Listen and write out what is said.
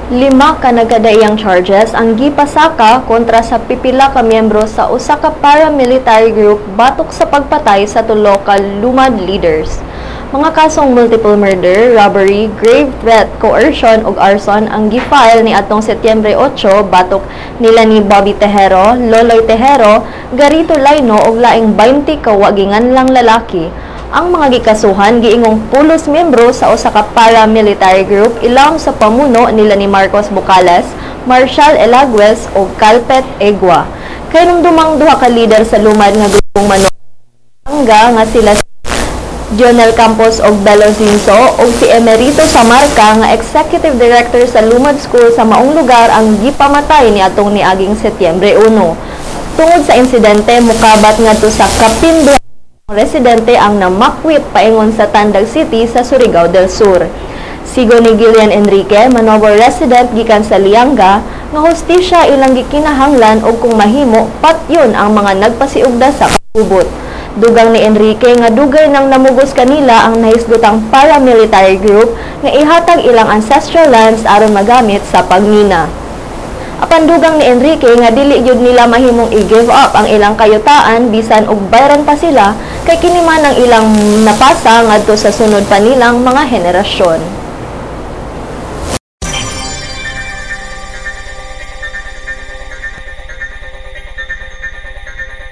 Lima ka nagkadaiyang charges ang gipasaka kontra sa pipila ka miyembro sa usa ka paramilitary group batok sa pagpatay sa tulo ka lumad leaders. Mga kasong multiple murder, robbery, grave threat, coercion ug arson ang gifile ni atong Setyembre 8 batok nila ni Bobby Tejero, Loloy Tejero, Garito Laino ug laing 20 ka waginganlang lalaki. Ang mga gikasuhan giingong pulos miyembro sa usa ka paramilitary group ilawom sa pamuno nila ni Marcos Bucales, Marshal Elagues ug Calpet Egua. Kay nung dumang duha ka leader sa lumad nga grupong Manonganga nga sila si Jonel Campos og Belo Zinso ug si Emerito Samarca nga Executive Director sa Lumad School sa maong lugar ang gipamatay ni atong niaging Setyembre 1. Tungod sa insidente, mukabat ngadto sa kapin residente ang namakwit paingon sa Tandag City sa Surigao del Sur. Sigo ni Gillian Enrique, Manovo resident gikan sa Lianga, nga hustisya ilang gikinahanglan og kung mahimo patyon ang mga nagpasiugda sa kasubot. Dugang ni Enrique nga dugay nang namugos kanila ang nahisgotang paramilitary group nga ihatag ilang ancestral lands aron magamit sa pagngina. Apan dugang ni Enrique nga dili gyud nila mahimong i-give up ang ilang kayutaan bisan og bayran pa sila kay kini man ang ilang napasa ngadto sa sunod pa nilang mga henerasyon.